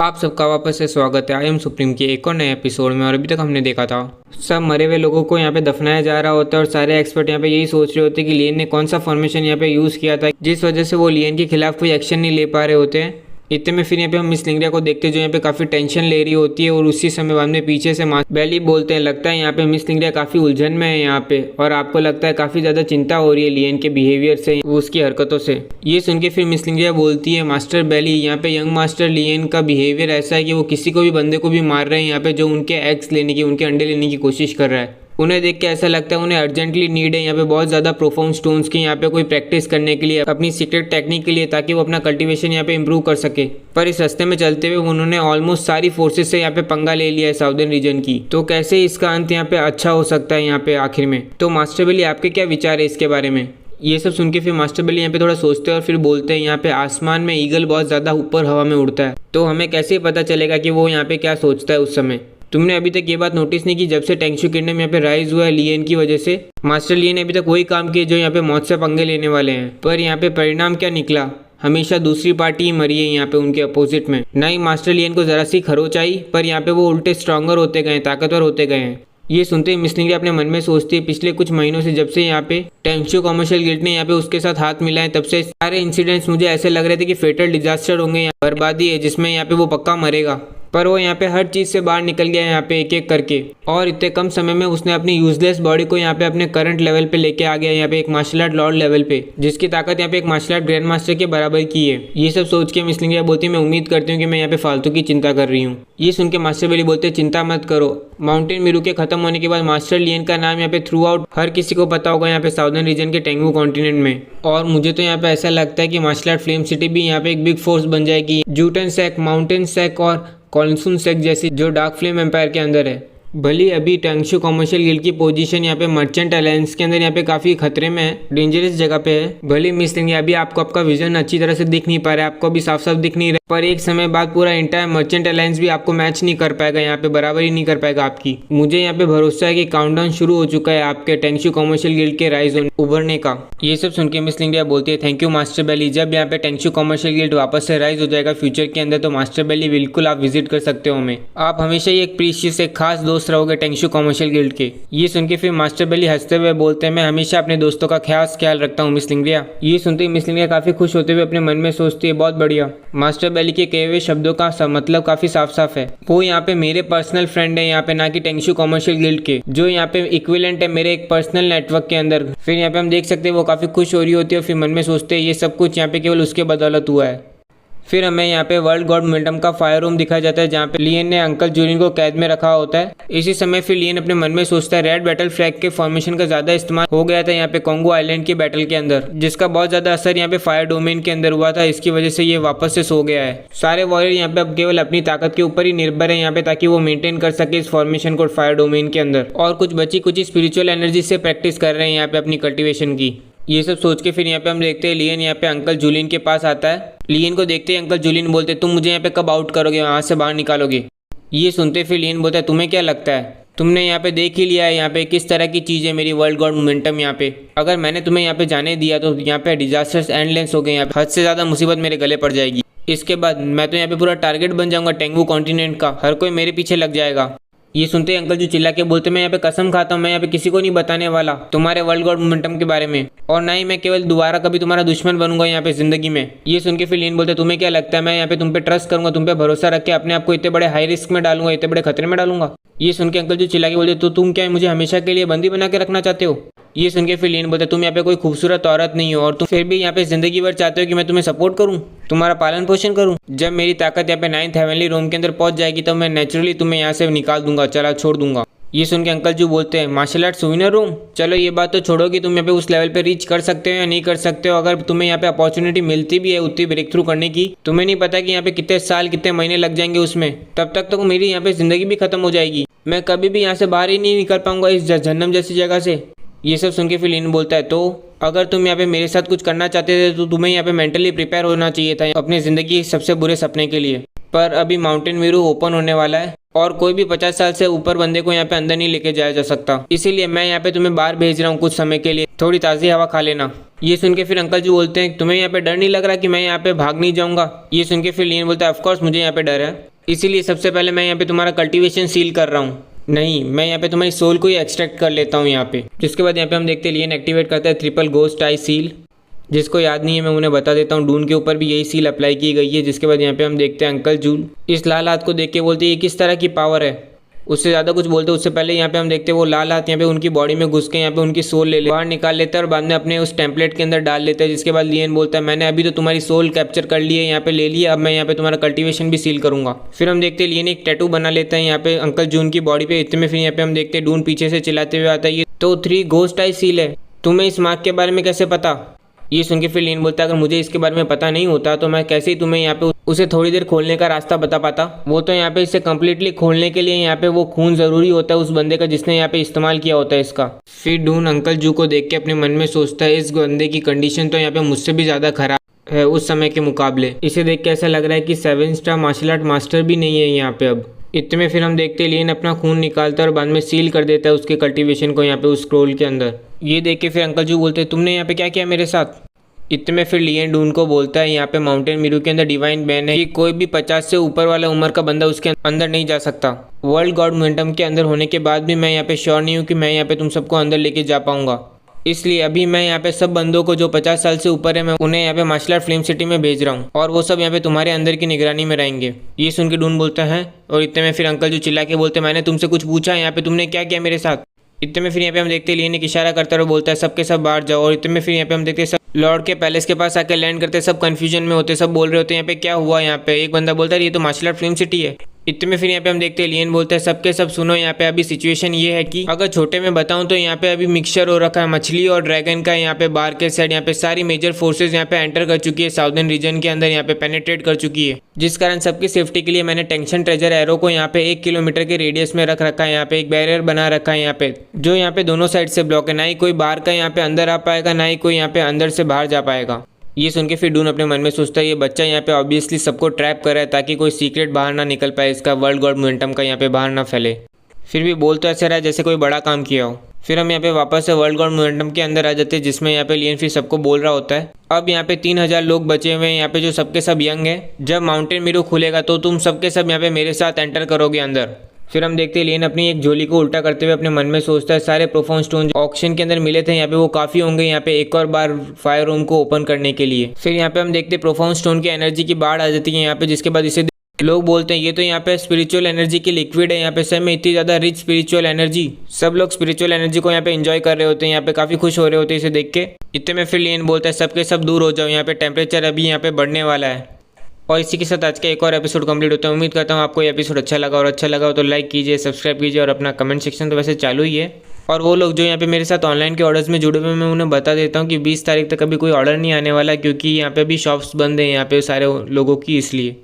आप सबका वापस से स्वागत है आई एम सुप्रीम के एक और नए एपिसोड में। और अभी तक हमने देखा था सब मरे हुए लोगों को यहाँ पे दफनाया जा रहा होता है और सारे एक्सपर्ट यहाँ पे यही सोच रहे होते हैं कि लियन ने कौन सा फॉर्मेशन यहाँ पे यूज़ किया था जिस वजह से वो लियन के खिलाफ कोई एक्शन नहीं ले पा रहे होते हैं। इतने में फिर यहाँ पे हम मिस लिंगरिया को देखते हैं जो यहाँ पे काफ़ी टेंशन ले रही होती है और उसी समय बाद में पीछे से बेली बोलते हैं लगता है यहाँ पे मिस लिंगरिया काफ़ी उलझन में है यहाँ पे और आपको लगता है काफ़ी ज़्यादा चिंता हो रही है लियन के बिहेवियर से, उसकी हरकतों से। ये सुन के फिर मिस लिंगरिया बोलती है मास्टर बेली यहाँ पे यंग मास्टर लियन का बिहेवियर ऐसा है कि वो किसी को भी बंदे को भी मार रहे हैं यहाँ पे जो उनके एग्स लेने की उनके अंडे लेने की कोशिश कर रहा है। उन्हें देख के ऐसा लगता है उन्हें अर्जेंटली नीड है यहाँ पे बहुत ज़्यादा प्रोफाउंड स्टोन्स की यहाँ पे कोई प्रैक्टिस करने के लिए अपनी सीक्रेट टेक्निक के लिए ताकि वो अपना कल्टीवेशन यहाँ पे इंप्रूव कर सके। पर इस रास्ते में चलते हुए उन्होंने ऑलमोस्ट सारी फोर्सेस से यहाँ पे पंगा ले लिया है साउदर्न रीजन की। तो कैसे इसका अंत यहाँ पे अच्छा हो सकता है यहाँ पे आखिर में। तो मास्टर बेली आपके क्या विचार है इसके बारे में। ये सब सुन के फिर मास्टर बेली यहाँ पे थोड़ा सोचते हैं और फिर बोलते हैं यहाँ पे आसमान में ईगल बहुत ज़्यादा ऊपर हवा में उड़ता है तो हमें कैसे पता चलेगा कि वो यहाँ पे क्या सोचता है उस समय। तुमने अभी तक ये बात नोटिस नहीं की जब से टेंगशू किंगडम यहाँ पे राइज हुआ है लियन की वजह से मास्टर लियन ने अभी तक वही काम किए जो यहाँ पे मौत से पंगे लेने वाले हैं। पर यहाँ पे परिणाम क्या निकला, हमेशा दूसरी पार्टी ही मरी है यहाँ पे उनके अपोजिट में। ना ही मास्टर लियन को जरा सी खरोच आई पर यहाँ पे वो उल्टे स्ट्रांगर होते गए, ताकतवर होते गए हैं। ये सुनते ही मिस लिंगरिया अपने मन में सोचती है पिछले कुछ महीनों से जब से यहाँ पे टेंगशू कमर्शियल गिल्ड ने यहाँ पे उसके साथ हाथ मिलाए तब से सारे इंसिडेंट्स मुझे ऐसे लग रहे थे कि फेटल डिजास्टर होंगे, बर्बादी है जिसमें यहाँ पे वो पक्का मरेगा। पर वो यहाँ पे हर चीज़ से बाहर निकल गया यहाँ पे एक एक करके और इतने कम समय में उसने अपनी यूजलेस बॉडी को यहाँ पे अपने करंट लेवल पे लेके आ गया यहाँ पे एक मार्शल आर्ट लॉर्ड लेवल पे जिसकी ताकत यहाँ पे एक मार्शल आर्ट ग्रैंड मास्टर के बराबर की है। ये सब सोच के मिस लिंगरिया बोलती है मैं उम्मीद करती हूँ कि मैं यहाँ पे फालतू की चिंता कर रही हूँ। ये सुन के मास्टर बेली बोलते हैं चिंता मत करो, माउंटेन मिरू के खत्म होने के बाद मास्टर लियन का नाम यहाँ पे थ्रू आउट हर किसी को पता होगा यहाँ पे साउदर्न रीजन के टेंगू कॉन्टिनेंट में। और मुझे तो यहाँ पे ऐसा लगता है कि मार्शल आर्ट फ्लेम सिटी भी यहाँ पे एक बिग फोर्स बन जाएगी जूटन सेक, माउंटेन सेक और कॉन्सून सेक जैसी जो डार्क फ्लेम एम्पायर के अंदर है। भले अभी टेंगशू कमर्शियल गिल्ड की पोजीशन यहाँ पे मर्चेंट अलायंस के अंदर यहाँ पे काफ़ी खतरे में है, डेंजरस जगह पे है। भले मिस लिंगरिया अभी आपको आपका विजन अच्छी तरह से दिख नहीं पा रहा है, आपको अभी साफ साफ दिख नहीं रहा, पर एक समय बाद पूरा इंटायर मर्चेंट अलायंस भी आपको मैच नहीं कर पाएगा, यहाँ पे बराबरी नहीं कर पाएगा आपकी। मुझे यहाँ पे भरोसा है कि काउंटडाउन शुरू हो चुका है आपके टेंगशू कमर्शियल गिल्ड के राइज उभरने का। ये सब सुन के मिस लिंगरिया बोलती है थैंक यू मास्टर बेली, जब यहाँ पे टेंगशू कमर्शियल गिल्ड वापस से राइज हो जाएगा फ्यूचर के अंदर तो मास्टर बेली बिल्कुल आप विजिट कर सकते हो हमें, आप हमेशा ही एक प्रीशियस एक खास दोस्त रहोगे टेंगशू कमर्शियल गिल्ड के। ये सुन के फिर मास्टर बेली हंसते हुए बोलते हैं मैं हमेशा अपने दोस्तों का खास ख्याल रखता हूँ मिस लिंगरिया। ये सुनते ही मिस लिंगरिया काफी खुश होते हुए अपने मन में सोचती है बहुत बढ़िया, मास्टर बेली के कहे हुए शब्दों का मतलब काफी साफ साफ है, वो यहाँ पे मेरे पर्सनल फ्रेंड है यहाँ पे, ना कि टेंगशू कमर्शियल गिल्ड के जो यहाँ पे इक्विवेलेंट है मेरे एक पर्सनल नेटवर्क के अंदर। फिर यहाँ पे हम देख सकते हैं वो काफी खुश हो रही होती है और फिर मन में सोचते हैं ये सब कुछ यहाँ पे केवल उसके बदौलत हुआ है। फिर हमें यहाँ पे वर्ल्ड गॉड मोमेंटम का फायर रूम दिखाया जाता है जहाँ पे लियन ने अंकल जूलियन को कैद में रखा होता है। इसी समय फिर लियन अपने मन में सोचता है रेड बैटल फ्लैग के फॉर्मेशन का ज्यादा इस्तेमाल हो गया था यहाँ पे कॉन्गो आइलैंड की बैटल के अंदर, जिसका बहुत ज्यादा असर यहाँ पे फायर डोमेन के अंदर हुआ था, इसकी वजह से ये वापस से सो गया है। सारे वॉरियर यहाँ पे अब केवल अपनी ताकत के ऊपर ही निर्भर है यहाँ पे ताकि वो मेंटेन कर सके इस फॉर्मेशन को फायर डोमेन के अंदर, और कुछ बची कुछ स्पिरिचुअल एनर्जी से प्रैक्टिस कर रहे हैं यहाँ पे अपनी कल्टिवेशन की। ये सब सोच के फिर यहाँ पे हम देखते हैं लियन यहाँ पे अंकल जूलियन के पास आता है। लियन को देखते ही अंकल जूलियन बोलते तुम मुझे यहाँ पे कब आउट करोगे, वहाँ से बाहर निकालोगे। ये सुनते फिर लियन बोलता है तुम्हें क्या लगता है, तुमने यहाँ पे देख ही लिया है यहाँ पे किस तरह की चीज़ है मेरी वर्ल्ड गॉड मोमेंटम यहाँ पे, अगर मैंने तुम्हें यहाँ पे जाने दिया तो यहाँ पे डिजास्टर्स एंडलेस हो गए, यहाँ पे हद से ज़्यादा मुसीबत मेरे गले पड़ जाएगी। इसके बाद मैं तो यहाँ पे पूरा टारगेट बन जाऊंगा टेंगू कॉन्टिनेंट का, हर कोई मेरे पीछे लग जाएगा। ये सुनते अंकल जो चिल्ला के बोलते मैं यहाँ पे कसम खाता हूँ मैं यहाँ पे किसी को नहीं बताने वाला तुम्हारे वर्ल्ड गॉड मोमेंटम के बारे में, और ना ही मैं केवल दोबारा कभी तुम्हारा दुश्मन बनूंगा यहाँ पे जिंदगी में। ये सुन के फिर लियन बोलते तुम्हें क्या लगता है मैं यहाँ पे तुम पे ट्रस्ट करूंगा, तुम पे भरोसा रख के अपने आप को इतने बड़े हाई रिस्क में डालूंगा, इतने बड़े खतरे में डालूंगा। ये सुन के अंकल जो चिल्ला के बोलते तो तुम क्या मुझे हमेशा के लिए बंदी बना के रखना चाहते हो। ये सुन के फिर लियन बोलते तुम यहाँ पे कोई खूबसूरत औरत नहीं हो और तुम फिर भी यहाँ पे जिंदगी भर चाहते हो कि मैं तुम्हें सपोर्ट करूँ, तुम्हारा पालन पोषण करूँ। जब मेरी ताकत यहाँ पे 9th हेवनली रूम के अंदर पहुंच जाएगी तो मैं नेचुरली तुम्हें यहाँ से निकाल दूंगा, चला छोड़ दूंगा। ये सुन के अंकल जो बोलते हैं मार्शल आर्ट सुविनर रूम, चलो ये बात तो छोड़ो कि तुम यहाँ पे उस लेवल पे रीच कर सकते हो या नहीं कर सकते हो। अगर तुम्हें यहाँ पे अपॉर्चुनिटी मिलती भी है उतनी ब्रेक थ्रू करने की, तुम्हें नहीं पता कि यहाँ पे कितने साल कितने महीने लग जाएंगे उसमें, तब तक तो मेरी यहाँ पे जिंदगी भी खत्म हो जाएगी, मैं कभी भी यहाँ से बाहर ही नहीं निकल पाऊंगा इस जहन्नम जैसी जगह से। ये सब सुन के फिर लियन बोलता है तो अगर तुम यहाँ पे मेरे साथ कुछ करना चाहते थे तो तुम्हें यहाँ पे मेंटली प्रिपेयर होना चाहिए था अपने ज़िंदगी के सबसे बुरे सपने के लिए। पर अभी माउंटेन मिरू ओपन होने वाला है और कोई भी 50 साल से ऊपर बंदे को यहाँ पे अंदर नहीं लेके जाया जा सकता, इसीलिए मैं यहाँ पे तुम्हें बाहर भेज रहा हूँ कुछ समय के लिए, थोड़ी ताज़ी हवा खा लेना। ये सुन के फिर अंकल जी बोलते हैं तुम्हें यहाँ पे डर नहीं लग रहा कि मैं यहाँ पे भाग नहीं जाऊँगा। ये सुन के फिर लियन बोलता है ऑफकोर्स मुझे यहाँ पे डर है, इसीलिए सबसे पहले मैं यहाँ पे तुम्हारा कल्टीवेशन सील कर रहा हूँ। नहीं, मैं यहाँ पे तुम्हारी सोल को ही एक्सट्रैक्ट कर लेता हूँ यहाँ पे। जिसके बाद यहाँ पे हम देखते हैं लियन एक्टिवेट करता है ट्रिपल घोस्ट आई सील। जिसको याद नहीं है मैं उन्हें बता देता हूँ, डून के ऊपर भी यही सील अप्लाई की गई है। जिसके बाद यहाँ पे हम देखते हैं अंकल जूल इस लाल हाथ को देख के बोलते हैं ये किस तरह की पावर है। उससे ज़्यादा कुछ बोलते उससे पहले यहाँ पे हम देखते हैं वो लाल हाथ यहाँ पे उनकी बॉडी में घुस के यहाँ पे उनकी सोल बाहर निकाल लेता है और बाद में अपने उस टेम्पलेट के अंदर डाल लेता है। जिसके बाद लियन बोलता है मैंने अभी तो तुम्हारी सोल कैप्चर कर ली है, यहाँ पे ले लिया, अब मैं यहाँ पे तुम्हारा कल्टीवेशन भी सील करूंगा। फिर हम देखते हैं लियन एक टैटू बना लेता है यहाँ पे अंकल जून की बॉडी पे। इतने में फिर यहाँ पे हम देखते हैं डून पीछे से चिल्लाते हुए आता है ये तो 3 घोस्ट आई सील है, तुम्हें इस मार्क के बारे में कैसे पता। ये सुन के फिर लियन बोलता है अगर मुझे इसके बारे में पता नहीं होता तो मैं कैसे ही तुम्हें यहाँ पे उसे थोड़ी देर खोलने का रास्ता बता पाता। वो तो यहाँ पे इसे कम्प्लीटली खोलने के लिए यहाँ पे वो खून ज़रूरी होता है उस बंदे का जिसने यहाँ पे इस्तेमाल किया होता है इसका। फिर डून अंकल जू को देख के अपने मन में सोचता है इस बंदे की कंडीशन तो यहाँ पे मुझसे भी ज़्यादा खराब है उस समय के मुकाबले। इसे देख के ऐसा लग रहा है कि 7 स्टार मार्शल आर्ट मास्टर भी नहीं है यहाँ पे अब। इतने में फिर हम देखते हैं लियन अपना खून निकालता है और बाद में सील कर देता है उसके कल्टीवेशन को यहाँ पे उस स्क्रोल के अंदर। ये देख के फिर अंकल जू बोलते हैं तुमने यहाँ पे क्या किया मेरे साथ। इतने में फिर लियन डून को बोलता है यहाँ पे माउंटेन मिरू के अंदर डिवाइन बैन है कि कोई भी 50 से ऊपर वाला उम्र का बंदा उसके अंदर नहीं जा सकता। वर्ल्ड गॉड मोमेंटम के अंदर होने के बाद भी मैं यहाँ पे श्योर नहीं हूँ कि मैं यहाँ पे तुम सबको अंदर लेके जा पाऊंगा। इसलिए अभी मैं यहाँ पे सब बंदों को जो 50 साल से ऊपर है मैं उन्हें यहाँ पे मार्शल आर्ट फिल्म सिटी में भेज रहा हूँ और वो सब यहाँ पे तुम्हारे अंदर की निगरानी में रहेंगे। ये सुन के डून बोलता है और इतने में फिर अंकल जो चिल्ला के बोलते मैंने तुमसे कुछ पूछा यहाँ पे तुमने क्या किया मेरे साथ। इतने में फिर यहाँ पे हम देखते हैं लियन एक इशारा करता है और बोलता है सबके सब बाहर जाओ। और इतने में फिर यहाँ पे हम देखते हैं सब लॉर्ड के पैलेस के पास आके लैंड करते, सब कंफ्यूजन में होते, सब बोल रहे होते हैं यहाँ पे क्या हुआ। यहाँ पे एक बंदा बोलता है ये तो मार्शल आर्ट फिल्म सिटी है। इतने में फिर यहाँ पे हम देखते हैं लियन बोलता है सबके सब सुनो यहाँ पे अभी सिचुएशन ये है कि अगर छोटे में बताऊं तो यहाँ पे अभी मिक्सचर हो रखा है मछली और ड्रैगन का। यहाँ पे बाहर के साइड यहाँ पे सारी मेजर फोर्सेज यहाँ पे एंटर कर चुकी है साउदर्न रीजन के अंदर, यहाँ पे पेनिट्रेट कर चुकी है। जिस कारण सबकी सेफ्टी के लिए मैंने टेंशन ट्रेजर एरो को यहाँ पे 1 किलोमीटर के रेडियस में रख रखा है। यहाँ पे एक बैरियर बना रखा है यहाँ पे जो यहाँ पे दोनों साइड से ब्लॉक है, ना ही कोई बाहर का यहाँ पे अंदर आ पाएगा ना ही कोई यहाँ पे अंदर से बाहर जा पाएगा। ये सुन के फिर डून अपने मन में सोचता है ये बच्चा यहाँ पे ऑब्वियसली सबको ट्रैप कर रहा है ताकि कोई सीक्रेट बाहर ना निकल पाए, इसका वर्ल्ड गॉड मोमेंटम का यहाँ पे बाहर ना फैले। फिर भी बोल तो ऐसा रहा है जैसे कोई बड़ा काम किया हो। फिर हम यहाँ पे वापस से वर्ल्ड गॉड मोमेंटम के अंदर आ जाते हैं जिसमें यहाँ पे लियन फिर सबको बोल रहा होता है अब यहाँ पे 3000 लोग बचे हुए हैं यहाँ पे जो सबके सब यंग है। जब माउंटेन मिरू खुलेगा तो तुम सबके सब यहाँ पे मेरे साथ एंटर करोगे अंदर। फिर हम देखते हैं लियन अपनी एक झोली को उल्टा करते हुए अपने मन में सोचता है सारे प्रोफाउंड स्टोन ऑक्शन के अंदर मिले थे यहाँ पे वो काफ़ी होंगे यहाँ पे एक और बार फायर रूम को ओपन करने के लिए। फिर यहाँ पे हम देखते हैं प्रोफाउंड स्टोन की एनर्जी की बाढ़ आ जाती है यहाँ पे, जिसके बाद इसे लोग बोलते हैं ये तो यहाँ पे स्पिरिचुअल एनर्जी की लिक्विड है। यहाँ पे सब में इतनी ज़्यादा रिच स्पिरिचुअल एनर्जी, सब लोग स्पिरिचुअल एनर्जी को यहाँ पे एंजॉय कर रहे होते हैं, यहाँ पे काफ़ी खुश हो रहे होते हैं इसे देख के। इतने में फिर लियन बोलता है सबके सब दूर हो जाओ, यहाँ पे टेम्परेचर अभी यहाँ पे बढ़ने वाला है। और इसी के साथ आज का एक और एपिसोड कंप्लीट होता है। उम्मीद करता हूँ आपको ये एपिसोड अच्छा लगा, और अच्छा लगा हो तो लाइक कीजिए, सब्सक्राइब कीजिए और अपना कमेंट सेक्शन तो वैसे चालू ही है। और वो लोग जो यहाँ पे मेरे साथ ऑनलाइन के ऑर्डर्स में जुड़े हुए मैं उन्हें बता देता हूँ कि 20 तारीख तक अभी कोई ऑर्डर नहीं आने वाला, क्योंकि यहाँ पे अभी शॉप्स बंद हैं यहाँ पे सारे लोगों की, इसलिए।